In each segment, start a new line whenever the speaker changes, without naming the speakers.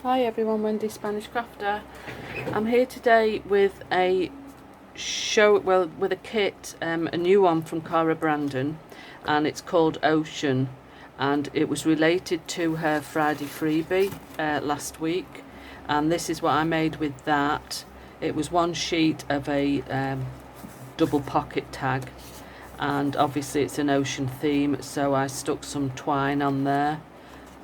Hi everyone, Wendy Spanish Crafter. I'm here today with a with a kit, a new one from Cara Brandon, and it's called Ocean, and it was related to her Friday freebie last week, and this is what I made with that. It was one sheet of a double pocket tag, and obviously it's an ocean theme, so I stuck some twine on there,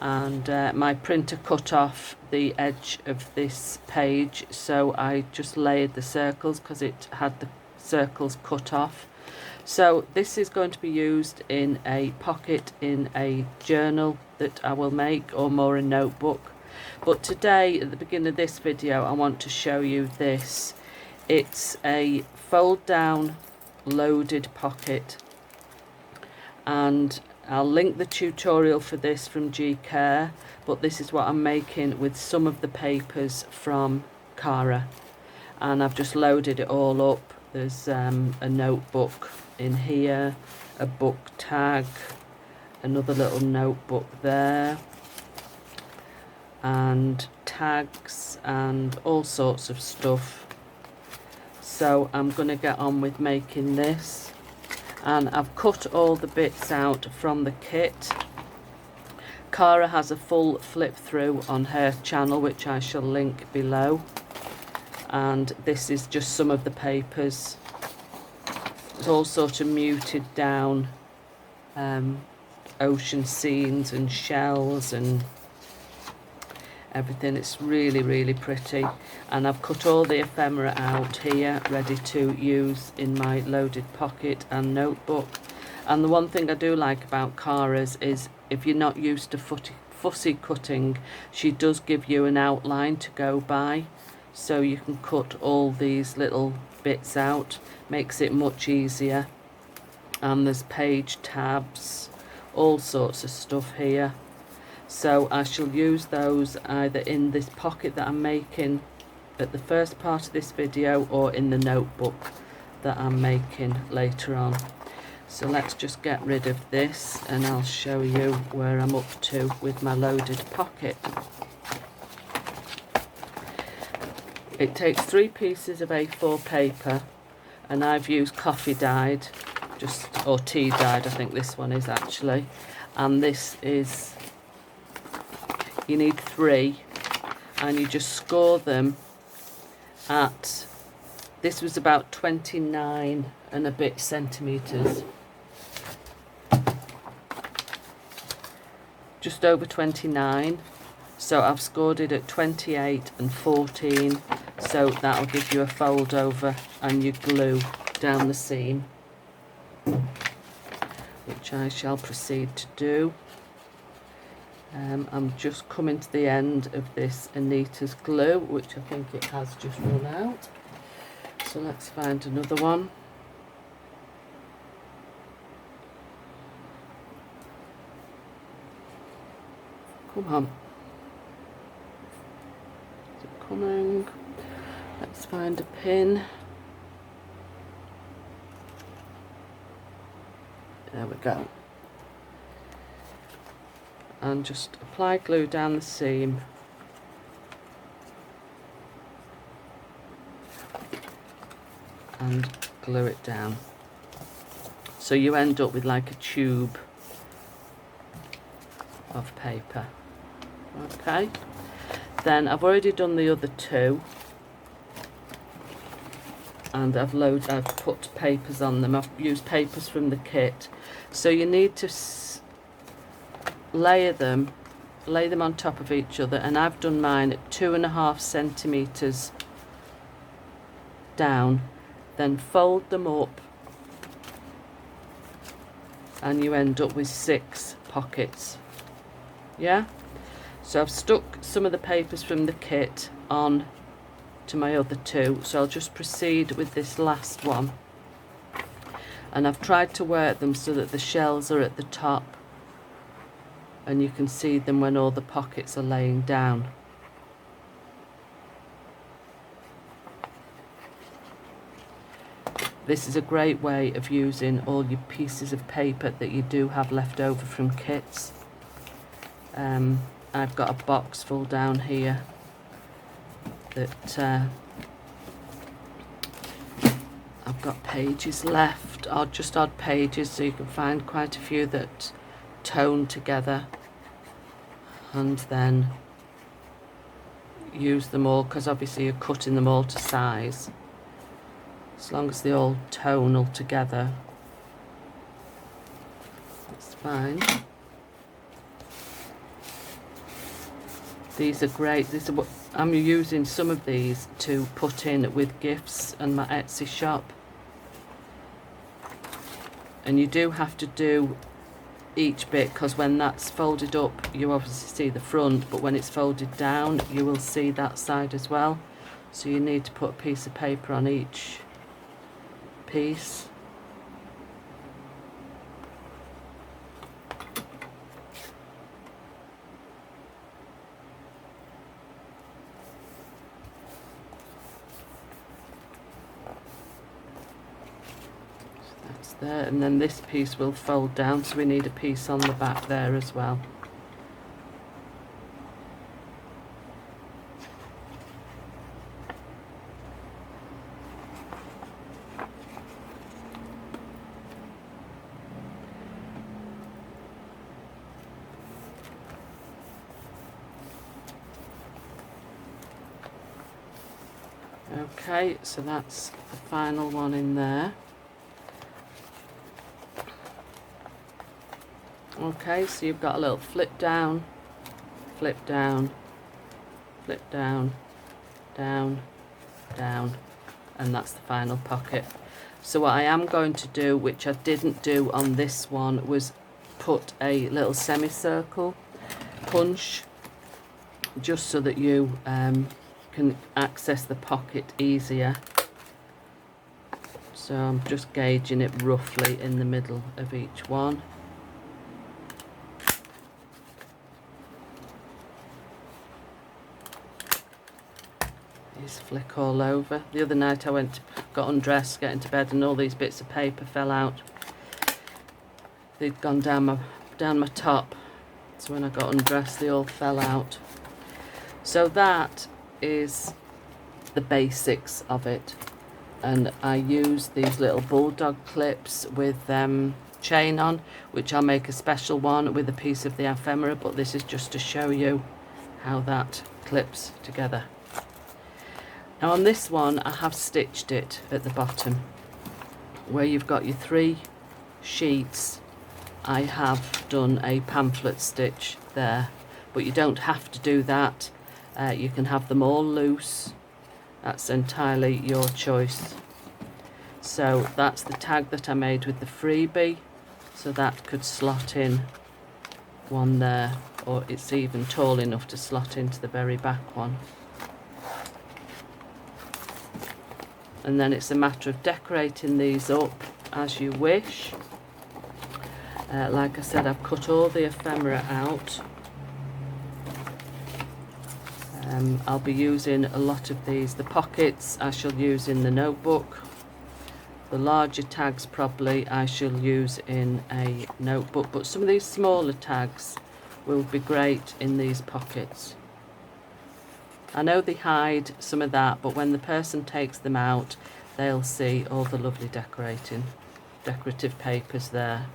and my printer cut off the edge of this page, so I just layered the circles because it had the circles cut off. So this is going to be used in a pocket in a journal that I will make, or more a notebook. But today, at the beginning of this video, I want to show you this. It's a fold down loaded pocket, and I'll link the tutorial for this from G-Care, but this is what I'm making with some of the papers from Cara, and I've just loaded it all up. There's a notebook in here, a book tag, another little notebook there, and tags and all sorts of stuff. So I'm going to get on with making this. And I've cut all the bits out from the kit. Cara has a full flip through on her channel, which I shall link below. And this is just some of the papers. It's all sort of muted down ocean scenes and shells and everything. It's really pretty, and I've cut all the ephemera out here ready to use in my loaded pocket and notebook. And the one thing I do like about Cara's is, if you're not used to fussy cutting, she does give you an outline to go by, so you can cut all these little bits out. Makes it much easier. And there's page tabs, all sorts of stuff here. So I shall use those either in this pocket that I'm making at the first part of this video, or in the notebook that I'm making later on. So let's just get rid of this, and I'll show you where I'm up to with my loaded pocket. It takes 3 pieces of A4 paper, and I've used coffee dyed, or tea dyed, I think this one is actually, and this is, you need 3, and you just score them at, this was about 29 and a bit centimetres, just over 29, so I've scored it at 28 and 14, so that'll give you a fold over, and you glue down the seam, which I shall proceed to do. I'm just coming to the end of this Anita's glue, which I think it has just run out. So let's find another one. Come on. Is it coming? Let's find a pin. There we go. And just apply glue down the seam, and glue it down, so you end up with like a tube of paper. Okay, then I've already done the other 2, and I've put papers on them. I've used papers from the kit, so you need to lay them on top of each other, and I've done mine at 2.5 centimetres down, then fold them up, and you end up with 6 pockets. Yeah, so I've stuck some of the papers from the kit on to my other 2, so I'll just proceed with this last one, and I've tried to work them so that the shells are at the top, and you can see them when all the pockets are laying down. This is a great way of using all your pieces of paper that you do have left over from kits. I've got a box full down here that I've got pages left, or just odd pages, so you can find quite a few that tone together, and then use them all, because obviously you're cutting them all to size. As long as they all tone all together, that's fine. These are great. These are what I'm using, some of these to put in with gifts and my Etsy shop. And you do have to do each bit, because when that's folded up you obviously see the front, but when it's folded down you will see that side as well. So you need to put a piece of paper on each piece. There, and then this piece will fold down, so we need a piece on the back there as well. Okay, so that's the final one in there. Okay, so you've got a little flip down, flip down, flip down, down, down, and that's the final pocket. So what I am going to do, which I didn't do on this one, was put a little semicircle punch, just so that you can access the pocket easier. So I'm just gauging it roughly in the middle of each one. These flick all over. The other night I got undressed, getting to bed, and all these bits of paper fell out. They'd gone down my top, so when I got undressed they all fell out. So that is the basics of it, and I use these little bulldog clips with chain on, which I'll make a special one with a piece of the ephemera, but this is just to show you how that clips together. Now on this one I have stitched it at the bottom where you've got your 3 sheets. I have done a pamphlet stitch there, but you don't have to do that. You can have them all loose, that's entirely your choice. So that's the tag that I made with the freebie, so that could slot in one there, or it's even tall enough to slot into the very back one. And then it's a matter of decorating these up as you wish. Like I said, I've cut all the ephemera out. I'll be using a lot of these. The pockets I shall use in the notebook. The larger tags probably I shall use in a notebook, but some of these smaller tags will be great in these pockets. I know they hide some of that, but when the person takes them out, they'll see all the lovely decorative papers there.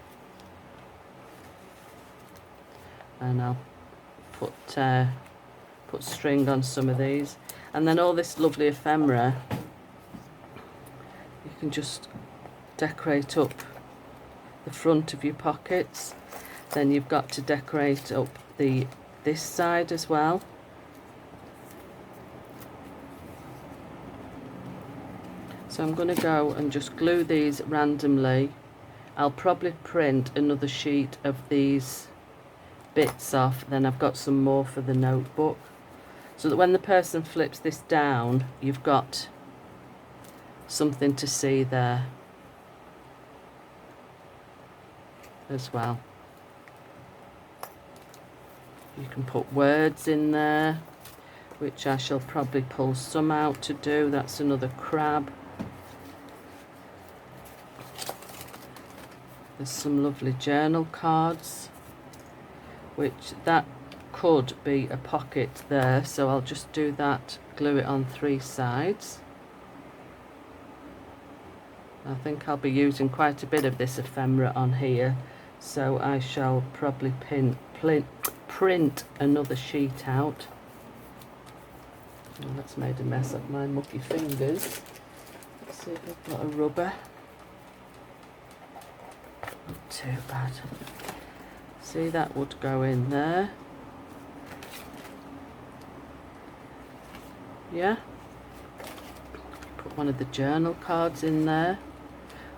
And I'll put string on some of these. And then all this lovely ephemera, you can just decorate up the front of your pockets. Then you've got to decorate up this side as well. So I'm going to go and just glue these randomly. I'll probably print another sheet of these bits off, then I've got some more for the notebook, so that when the person flips this down, you've got something to see there as well. You can put words in there, which I shall probably pull some out to do. That's another crab. There's some lovely journal cards, which that could be a pocket there, so I'll just do that, glue it on 3 sides. I think I'll be using quite a bit of this ephemera on here, so I shall probably print another sheet out. Oh, that's made a mess of my mucky fingers. Let's see if I've got a rubber. Not too bad. See, that would go in there. Yeah. Put one of the journal cards in there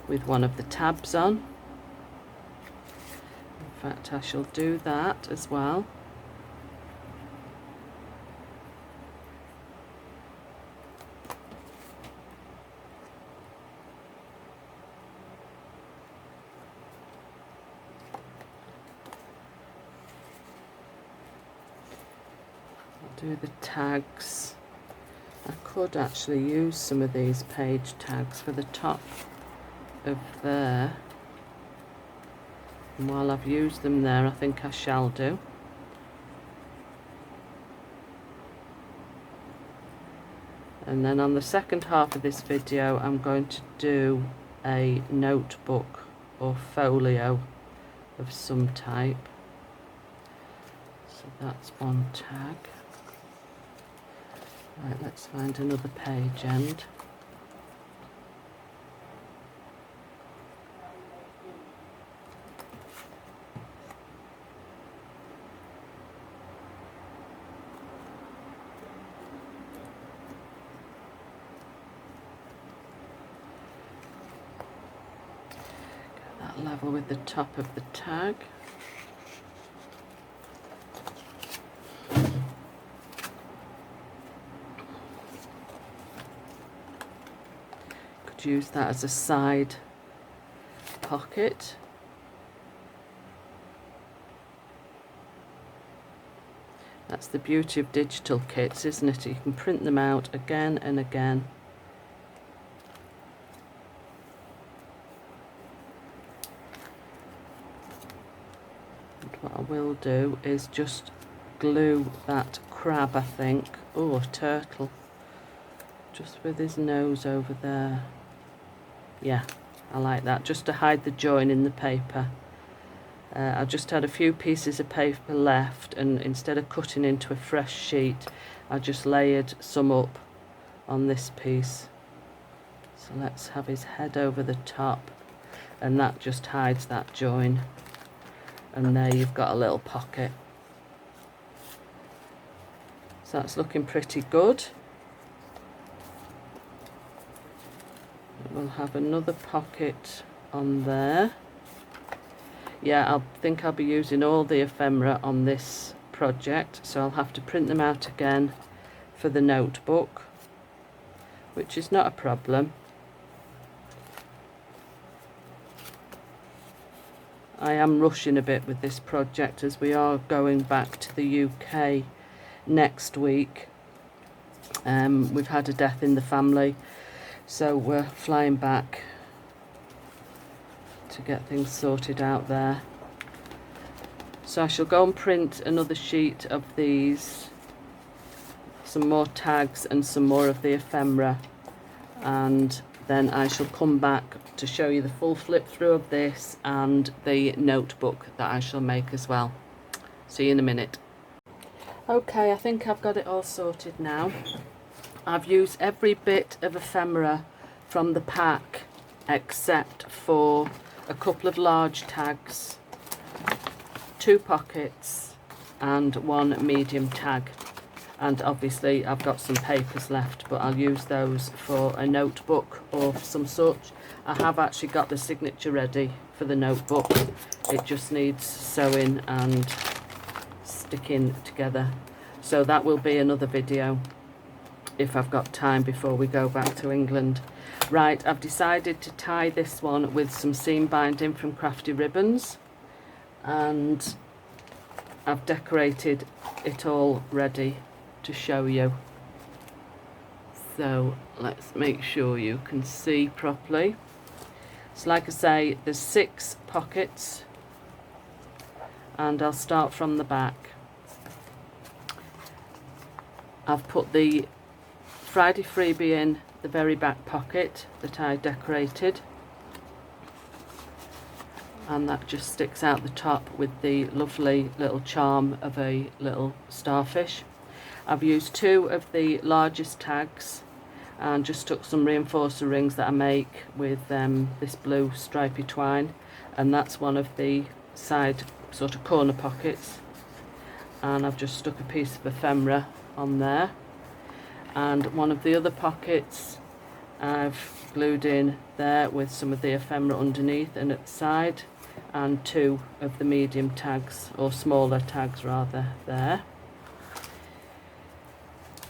with one of the tabs on. In fact, I shall do that as well. I'll do the tags. I could actually use some of these page tags for the top of there. And while I've used them there, I think I shall do. And then on the second half of this video, I'm going to do a notebook or folio of some type. So that's one tag. Right, let's find another page end. Get that level with the top of the tag. Use that as a side pocket. That's the beauty of digital kits, isn't it? You can print them out again and again. And what I will do is just glue that crab, I think. Oh, a turtle. Just with his nose over there. Yeah, I like that, just to hide the join in the paper. I just had a few pieces of paper left, and instead of cutting into a fresh sheet, I just layered some up on this piece. So let's have his head over the top, and that just hides that join. And there you've got a little pocket. So that's looking pretty good. We'll have another pocket on there. Yeah, I think I'll be using all the ephemera on this project, so I'll have to print them out again for the notebook, which is not a problem. I am rushing a bit with this project as we are going back to the UK next week. We've had a death in the family, so we're flying back to get things sorted out there. So I shall go and print another sheet of these, some more tags and some more of the ephemera, and then I shall come back to show you the full flip through of this and the notebook that I shall make as well. See you in a minute. Okay, I think I've got it all sorted now. I've used every bit of ephemera from the pack except for a couple of large tags, 2 pockets and 1 medium tag, and obviously I've got some papers left, but I'll use those for a notebook of some sort. I have actually got the signature ready for the notebook. It just needs sewing and sticking together, so that will be another video if I've got time before we go back to England. Right, I've decided to tie this one with some seam binding from Crafty Ribbons, and I've decorated it all ready to show you. So let's make sure you can see properly. So like I say, there's 6 pockets, and I'll start from the back. I've put the Friday freebie in the very back pocket that I decorated, and that just sticks out the top with the lovely little charm of a little starfish. I've used 2 of the largest tags and just took some reinforcer rings that I make with this blue stripy twine, and that's one of the side sort of corner pockets, and I've just stuck a piece of ephemera on there. And one of the other pockets I've glued in there with some of the ephemera underneath and at the side, and 2 of the medium tags, or smaller tags rather, there.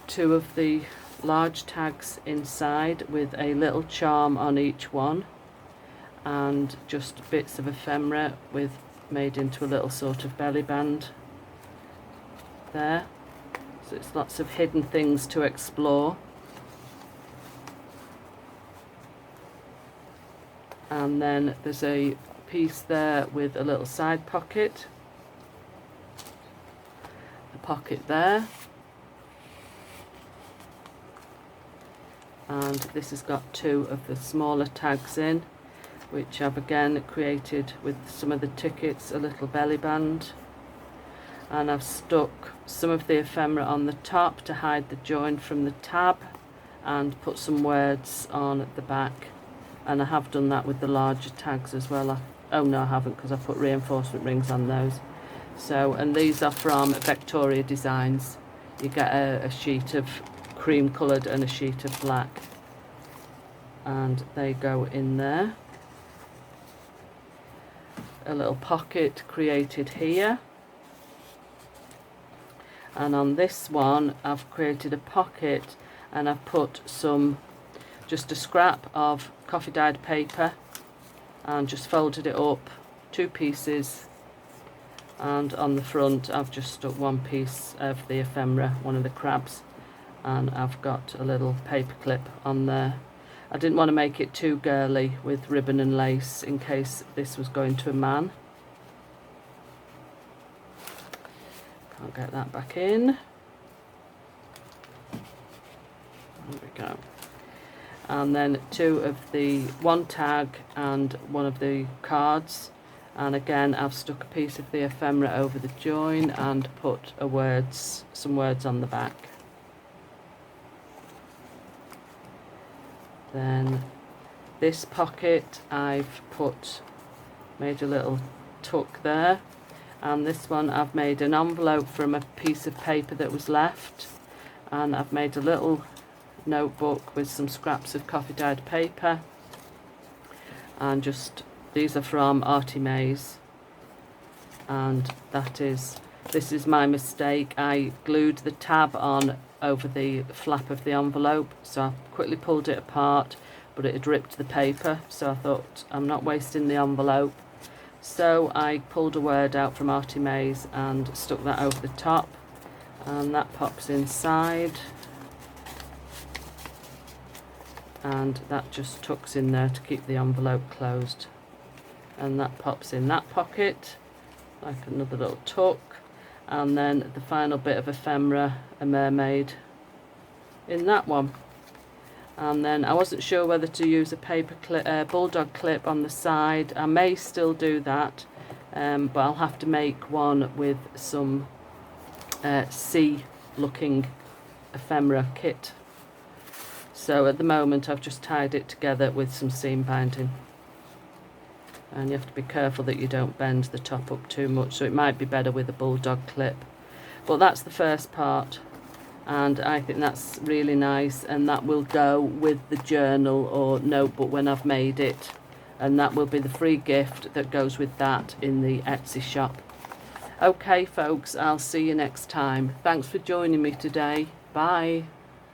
2 of the large tags inside with a little charm on each one, and just bits of ephemera with made into a little sort of belly band there. So it's lots of hidden things to explore. And then there's a piece there with a little side pocket, a pocket there, and this has got 2 of the smaller tags in, which I've again created with some of the tickets, a little belly band, and I've stuck some of the ephemera on the top to hide the join from the tab, and put some words on at the back. And I have done that with the larger tags as well. Oh no, I haven't, because I put reinforcement rings on those. So, and these are from Victoria Designs. You get a sheet of cream coloured and a sheet of black, and they go in there. A little pocket created here, and on this one I've created a pocket, and I've put just a scrap of coffee dyed paper and just folded it up 2 pieces, and on the front I've just stuck 1 piece of the ephemera, one of the crabs, and I've got a little paper clip on there. I didn't want to make it too girly with ribbon and lace in case this was going to a man. Can't get that back in. There we go. And then 2 of the 1 tag and 1 of the cards, and again I've stuck a piece of the ephemera over the join and put some words on the back. Then this pocket I've made a little tuck there, and this one I've made an envelope from a piece of paper that was left, and I've made a little notebook with some scraps of coffee dyed paper, and these are from Artie Mays, and this is my mistake. I glued the tab on over the flap of the envelope, so I quickly pulled it apart, but it had ripped the paper, so I thought I'm not wasting the envelope, so I pulled a word out from Artie Mays and stuck that over the top, and that pops inside, and that just tucks in there to keep the envelope closed, and that pops in that pocket like another little tuck. And then the final bit of ephemera, a mermaid, in that one. And then I wasn't sure whether to use a paper clip, bulldog clip on the side. I may still do that, but I'll have to make one with some sea looking ephemera kit. So at the moment I've just tied it together with some seam binding. And you have to be careful that you don't bend the top up too much, so it might be better with a bulldog clip. But that's the first part, and I think that's really nice, and that will go with the journal or notebook when I've made it, and that will be the free gift that goes with that in the Etsy shop. Okay folks, I'll see you next time. Thanks for joining me today. Bye.